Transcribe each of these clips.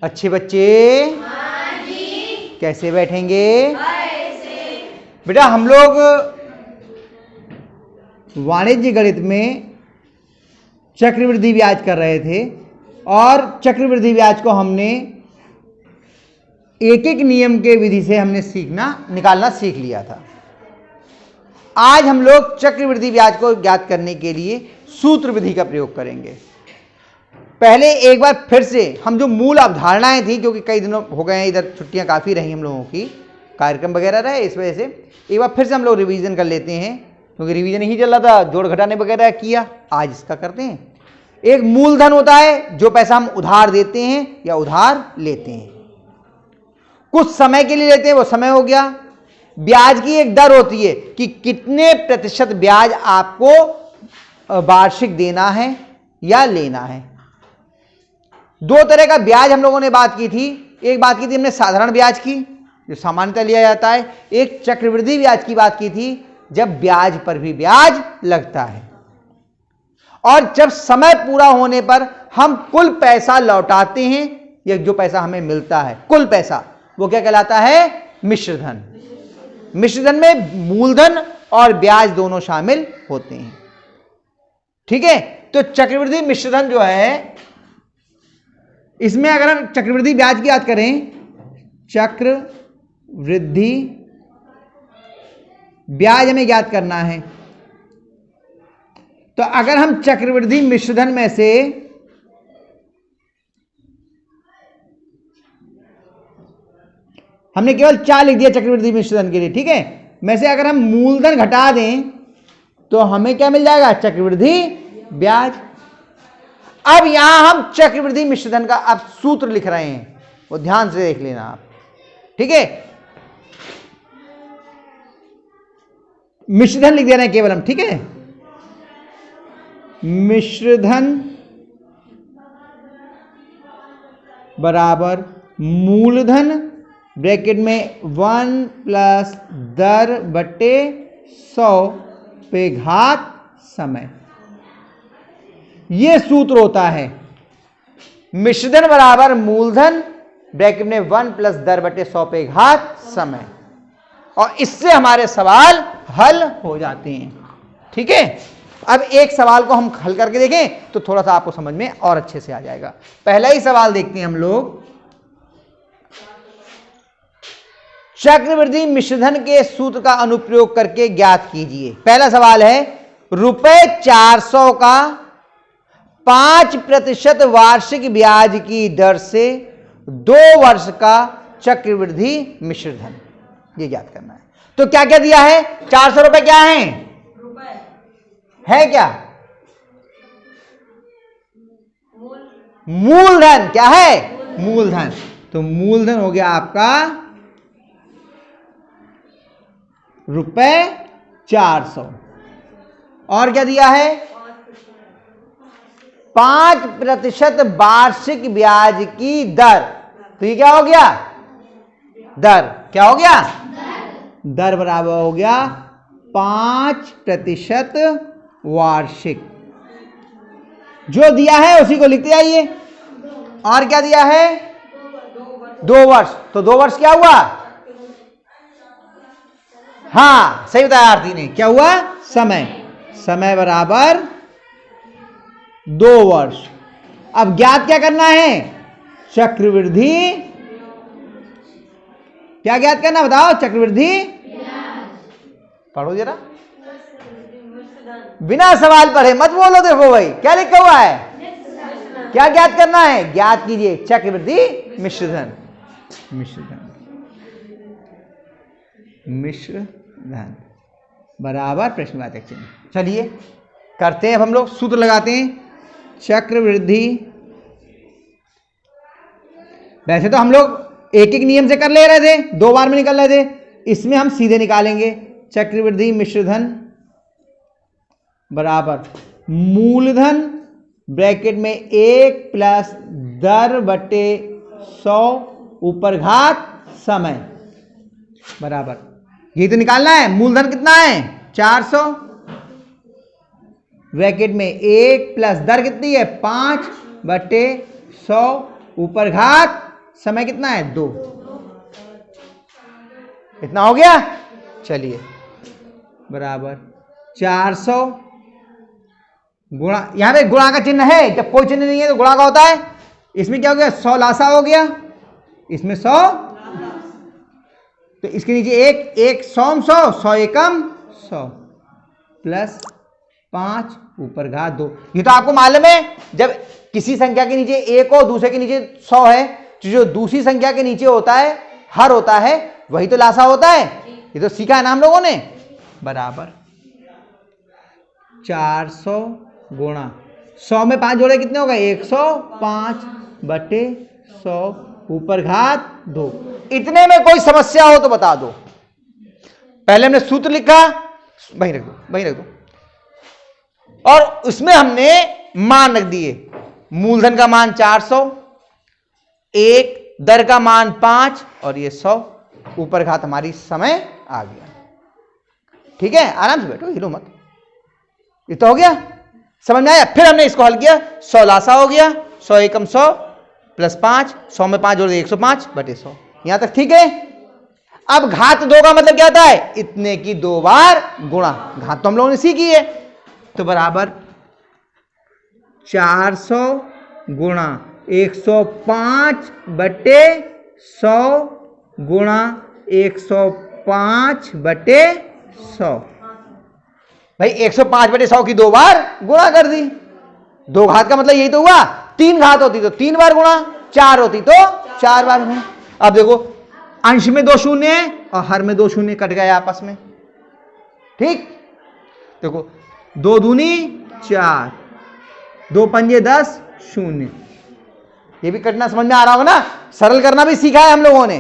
अच्छे बच्चे कैसे बैठेंगे? बेटा हम लोग वाणिज्य गणित में चक्रवृद्धि ब्याज कर रहे थे और चक्रवृद्धि ब्याज को हमने एक एक नियम के विधि से हमने निकालना सीख लिया था। आज हम लोग चक्रवृद्धि ब्याज को ज्ञात करने के लिए सूत्र विधि का प्रयोग करेंगे। पहले एक बार फिर से हम जो मूल अवधारणाएं थी, क्योंकि कई दिनों हो गए हैं, इधर छुट्टियां काफ़ी रही हम लोगों की, कार्यक्रम वगैरह रहे, इस वजह से एक बार फिर से हम लोग रिवीजन कर लेते हैं, क्योंकि रिवीजन ही चल रहा था, जोड़ घटाने वगैरह किया, आज इसका करते हैं। एक मूलधन होता है जो पैसा हम उधार देते हैं या उधार लेते हैं, कुछ समय के लिए लेते हैं, वो समय हो गया। ब्याज की एक दर होती है कि कितने प्रतिशत ब्याज आपको वार्षिक देना है या लेना है। दो तरह का ब्याज हम लोगों ने बात की थी। एक बात की थी हमने साधारण ब्याज की, जो सामान्यतः लिया जाता है। एक चक्रवृद्धि ब्याज की बात की थी, जब ब्याज पर भी ब्याज लगता है और जब समय पूरा होने पर हम कुल पैसा लौटाते हैं, या जो पैसा हमें मिलता है कुल पैसा, वो क्या कहलाता है? मिश्रधन। मिश्रधन में मूलधन और ब्याज दोनों शामिल होते हैं। ठीक है, तो चक्रवृद्धि मिश्रधन जो है, इसमें अगर हम चक्रवृद्धि ब्याज की बात करें, चक्रवृद्धि ब्याज हमें ज्ञात करना है, तो अगर हम चक्रवृद्धि मिश्रधन में से हमने केवल 4 लिख दिया चक्रवृद्धि मिश्रधन के लिए, ठीक है, में से अगर हम मूलधन घटा दें तो हमें क्या मिल जाएगा? चक्रवृद्धि ब्याज। अब यहां हम चक्रवृद्धि मिश्रधन का अब सूत्र लिख रहे हैं, वो ध्यान से देख लेना आप, ठीक है। मिश्रधन लिख दे रहे हैं केवल हम, ठीक है। मिश्रधन बराबर मूलधन ब्रैकेट में 1 प्लस दर बटे 100 पे घात समय, यह सूत्र होता है। मिश्रधन बराबर मूलधन ब्रैकेट में 1 प्लस दर बटे 100 पे घात समय, और इससे हमारे सवाल हल हो जाते हैं, ठीक है। अब एक सवाल को हम हल करके देखें तो थोड़ा सा आपको समझ में और अच्छे से आ जाएगा। पहला ही सवाल देखते हैं हम लोग। चक्रवृद्धि मिश्रधन के सूत्र का अनुप्रयोग करके ज्ञात कीजिए। पहला सवाल है, ₹400 का 5% वार्षिक ब्याज की दर से 2 वर्ष का चक्रवृद्धि मिश्रधन, ये ज्ञात करना है। तो क्या क्या दिया है? 400 रुपए क्या है? है क्या? मूलधन। क्या है? मूलधन। तो मूलधन हो गया आपका ₹400, और क्या दिया है? 5% वार्षिक ब्याज की दर। तो ये क्या हो गया? दर। क्या हो गया? दर बराबर हो गया 5% वार्षिक। जो दिया है उसी को लिखते आइए। और क्या दिया है? 2 वर्ष। तो 2 वर्ष क्या हुआ? हाँ, सही बताया आरती ने। क्या हुआ? समय। समय बराबर 2 वर्ष। अब ज्ञात क्या करना है? चक्रवृद्धि। क्या ज्ञात करना बताओ? चक्रवृद्धि। पढ़ो जरा, बिना सवाल पढ़े मत बोलो। देखो भाई क्या लिखा हुआ है, क्या ज्ञात करना है? ज्ञात कीजिए चक्रवृद्धि मिश्रधन। मिश्रधन बराबर प्रश्नवाचक चिन्ह। चलिए करते हैं, अब हम लोग सूत्र लगाते हैं। चक्रवृद्धि, वैसे तो हम लोग एक एक नियम से कर ले रहे थे, 2 बार में निकल रहे थे, इसमें हम सीधे निकालेंगे। चक्रवृद्धि मिश्रधन बराबर मूलधन ब्रैकेट में 1 प्लस दर बटे 100 ऊपर घात समय बराबर, ये तो निकालना है। मूलधन कितना है? 400 ब्रैकेट में 1 प्लस दर कितनी है? 5 बटे 100 ऊपर घात समय कितना है 2, इतना हो गया। चलिए बराबर 400 गुणा, यहां पे गुणा का चिन्ह है, जब कोई चिन्ह नहीं है तो गुणा का होता है। इसमें क्या हो गया 100 लासा हो गया, इसमें 100, तो इसके नीचे एक 100 एकम 100 प्लस 5 ऊपर घात 2। ये तो आपको मालूम है, जब किसी संख्या के नीचे 1 हो दूसरे के नीचे 100 है, तो जो दूसरी संख्या के नीचे होता है हर होता है वही तो लासा होता है। ये तो सीखा है ना हम लोगों ने। बराबर 400 गुणा 100 में 5 जोड़े कितने हो गए 105 बटे 100 ऊपर घात 2। इतने में कोई समस्या हो तो बता दो। पहले हमने सूत्र लिखा, वहीं रख दो, और उसमें हमने मान रख दिए। मूलधन का मान 400, एक दर का मान 5 और ये 100, ऊपर घात हमारी समय आ गया। ठीक है, आराम से बैठो, हिलो मत। ये तो हो गया, समझ में आया। फिर हमने इसको हल किया, 100 लासा हो गया, 100 एकम 100 प्लस 5, 100 में 5 जोड़ दिए 105 बटे 100। यहां तक ठीक है। अब घात 2 का मतलब क्या होता है, इतने की 2 बार गुणा। घात तो हम लोगों ने सीखी है, तो बराबर 400 गुणा 105 बटे 100 गुणा 105 बटे 100। भाई 105 बटे 100 की 2 बार गुणा कर दी। 2 घात का मतलब यही तो हुआ। 3 घात होती तो 3 बार गुणा, 4 होती तो 4 बार गुणा। अब देखो अंश में 2 शून्य है और हर में 2 शून्य कट गए आपस में। ठीक, देखो 2 दूनी 4, 2 पंजे 10 शून्य। ये भी कटना समझ में आ रहा होगा ना, सरल करना भी सीखा है हम लोगों ने,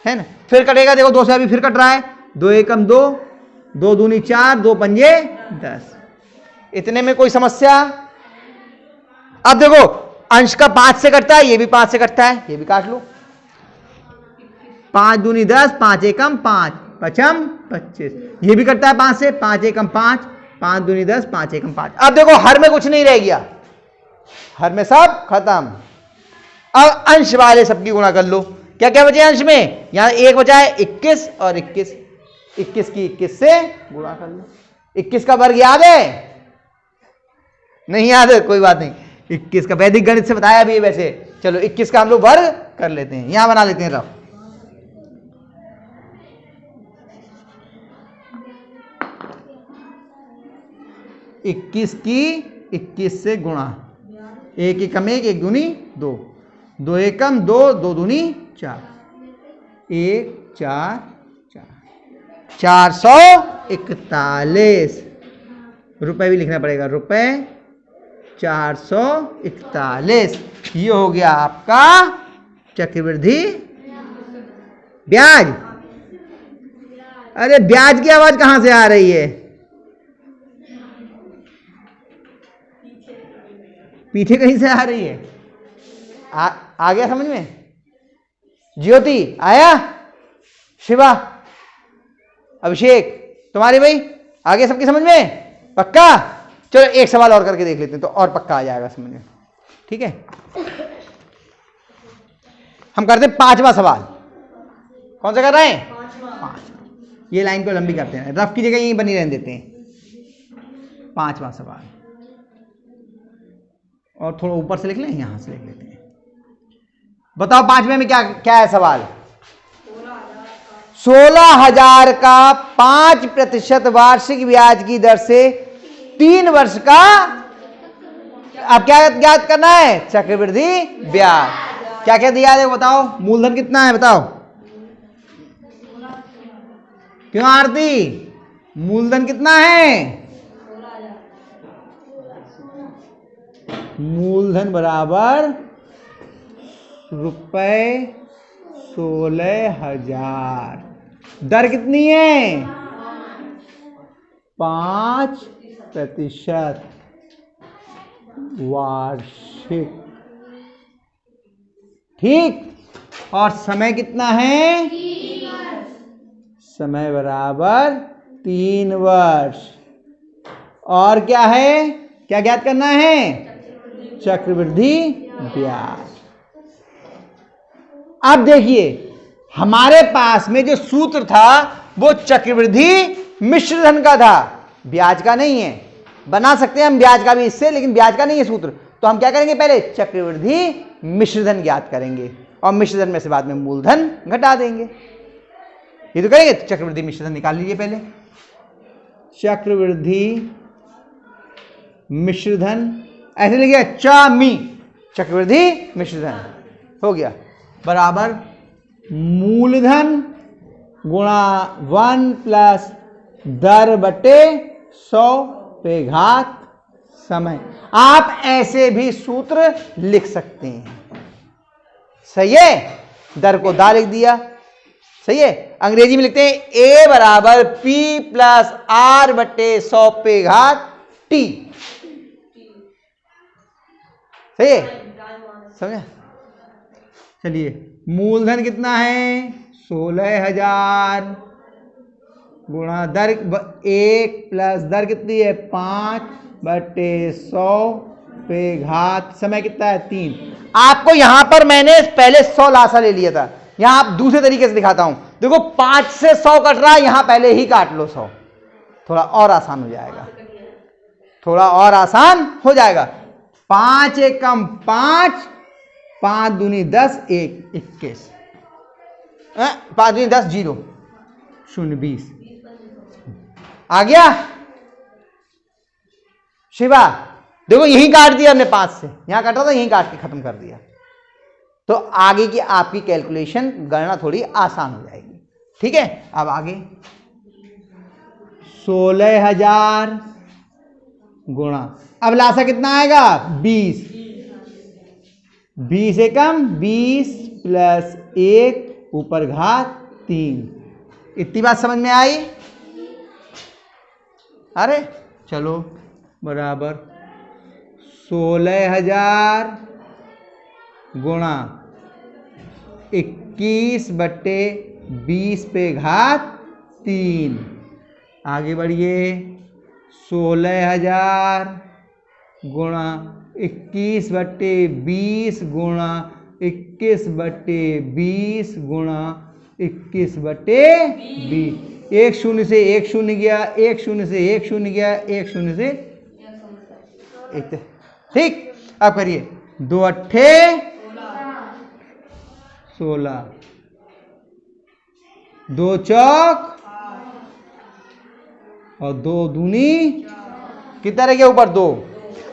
है ना। फिर कटेगा, देखो 2 से अभी फिर कट रहा है, 2 एकम 2, 2 दूनी 4, 2 पंजे 10। इतने में कोई समस्या। अब देखो अंश का 5 से कटता है, ये भी 5 से कटता है, ये भी काट लो। 5 दूनी 10, 5 एकम 5, 5 25। ये भी कटता है 5 से, 5 एकम 5, 5 दूनी 10, 5 एकम 5। अब देखो हर में कुछ नहीं रह गया, हर में सब खत्म। अब अंश वाले सबकी गुणा कर लो। क्या क्या बचे अंश में, यहां 1 बचा है 21 और 21, 21 की 21 से गुणा कर लो। 21 का वर्ग याद है, नहीं याद है कोई बात नहीं, 21 का वैदिक गणित से बताया भी है वैसे। चलो 21 का हम लोग वर्ग कर लेते हैं, यहां बना लेते हैं रफ। इक्कीस की 21 से गुणा, 1 एकम 1, 1 दूनी 2, 2 एकम 2, 2 दूनी 4, 1 4 4, 441 रुपए भी लिखना पड़ेगा, रुपए 441। ये हो गया आपका चक्रवृद्धि ब्याज। अरे ब्याज की आवाज कहां से आ रही है, पीछे कहीं से आ रही है। आ गया समझ में, ज्योति आया, शिवा, अभिषेक, तुम्हारी भाई आ गया सबकी समझ में, पक्का। चलो एक सवाल और करके देख लेते हैं तो और पक्का आ जाएगा समझ में। ठीक है, हम करते हैं 5वां सवाल। कौन सा कर रहे हैं, 5। ये लाइन को लंबी करते हैं, रफ की जगह यहीं बनी रहने देते हैं। 5वां सवाल, और थोड़ा ऊपर से लिख लें, यहां से लिख लेते हैं। बताओ 5वें में क्या क्या है सवाल। 16,000 का 5% वार्षिक ब्याज की दर से 3 वर्ष का, अब क्या ज्ञात करना है, चक्रवृद्धि ब्याज। क्या क्या दिया है बताओ, मूलधन कितना है बताओ, क्यों आरती, मूलधन कितना है, मूलधन बराबर रुपए 16,000, दर कितनी है 5% वार्षिक। ठीक, और समय कितना है, समय बराबर 3 वर्ष। और क्या है, क्या ज्ञात करना है, चक्रवृद्धि ब्याज। अब देखिए हमारे पास में जो सूत्र था वो चक्रवृद्धि मिश्र धन का था, ब्याज का नहीं है। बना सकते हैं हम ब्याज का भी इससे, लेकिन ब्याज का नहीं है सूत्र। तो हम क्या करेंगे, पहले चक्रवृद्धि मिश्र धन ज्ञात करेंगे और मिश्र धन में से बाद में मूलधन घटा देंगे। ये तो करेंगे। तो चक्रवृद्धि मिश्र धन निकाल लीजिए पहले। चक्रवृद्धि मिश्र धन ऐसे लिखिए, चामी चक्रवृद्धि मिश्र धन हो गया बराबर मूलधन गुणा 1 प्लस दर बटे 100 पे घात समय। आप ऐसे भी सूत्र लिख सकते हैं। सही है, दर को दा लिख दिया। सही है, अंग्रेजी में लिखते हैं ए बराबर पी प्लस आर बटे 100 पे घात टी। सही है, समझा। चलिए मूलधन कितना है, 16,000 गुणा दर 1 प्लस दर कितनी है 5 बटे 100 पे घात समय कितना है 3। आपको यहां पर मैंने पहले 100 लासा ले लिया था, यहां आप दूसरे तरीके से दिखाता हूं। देखो 5 से 100 कट रहा है, यहां पहले ही काट लो 100, थोड़ा और आसान हो जाएगा, थोड़ा और आसान हो जाएगा। 5 एकम 5, 5 दूनी 10, 1 21, 5 दूनी 10 0 0 20 आ गया। शिवा देखो यहीं काट दिया हमने 5 से, यहां काटा था यहीं काट के खत्म कर दिया। तो आगे की आपकी कैलकुलेशन गणना थोड़ी आसान हो जाएगी। ठीक है, अब आगे 16,000 गुणा, अब लासा कितना आएगा 20, 20 एकम 20 प्लस 1 ऊपर घात 3। इतनी बात समझ में आई। अरे चलो बराबर 16,000 गुणा 21 बटे 20 पे घात 3। आगे बढ़िए 16,000 गुणा 21 बटे 20 गुणा 21 बटे 20 गुणा 21 बटे 20। 1 0 से 1 0 गया, 1 0 से 1 0 गया, 1 0 से 1। ठीक, अब करिए 2 अट्ठे 16, 2 चौक और 2 दूनी कितना रह गया ऊपर 2।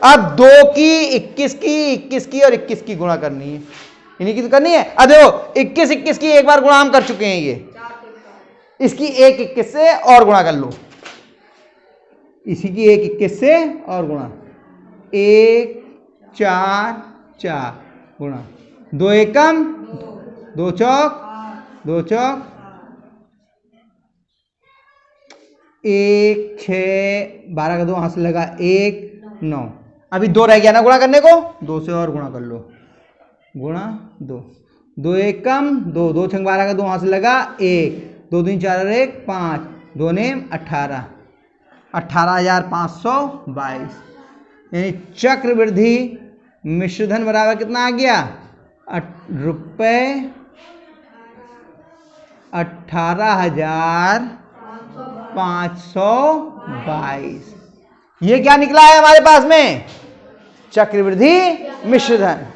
अब 2 की 21 की 21 की और 21 की गुणा करनी है, इन्हीं की तो करनी है। अब देखो 21 21 की एक बार गुणा हम कर चुके हैं, ये इसकी 1 21 से और गुणा कर लो, इसी की 1 21 से और गुणा 1 4 4 गुणा 2 एकम 2 चौक 2 चौक 1 6 12 का 2 हाथ से लगा 1 9। अभी 2 रह गया ना गुणा करने को, 2 से और गुणा कर लो, गुणा 2 2 एकम 2 2 6 12 का 2 हाथ से लगा 1 2 3 4 1 5 2 ने 18 18,522। यानी चक्रवृद्धि मिश्रधन बराबर कितना आ गया रुपये 18,522। ये क्या निकला है हमारे पास में, चक्रवृद्धि मिश्रधन।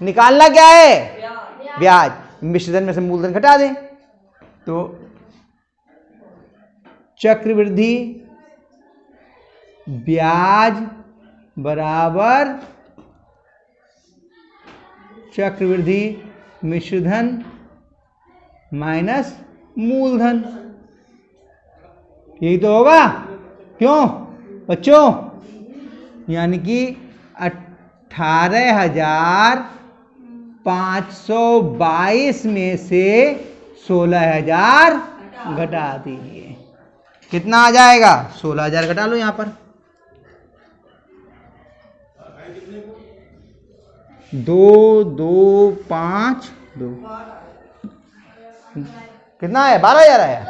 निकालना क्या है, ब्याज। मिश्रधन में से मूलधन घटा दें, तो चक्रवृद्धि ब्याज बराबर चक्रवृद्धि मिश्रधन माइनस मूलधन। यही तो होगा, क्यों बच्चों, यानी कि 18,522 में से 16,000 घटा दीजिए। कितना आ जाएगा, 16,000 घटा लो यहां पर, 2 2 5 2 कितना है 12,000 आया।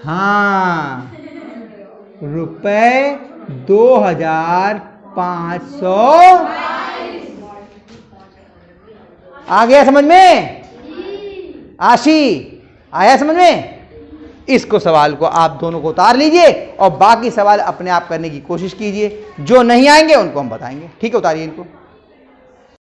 हाँ, रुपये 2,500 आ गया समझ में। आशी, आया समझ में? इसको सवाल को आप दोनों को उतार लीजिए और बाकी सवाल अपने आप करने की कोशिश कीजिए, जो नहीं आएंगे उनको हम बताएंगे। ठीक है, उतारिए इनको।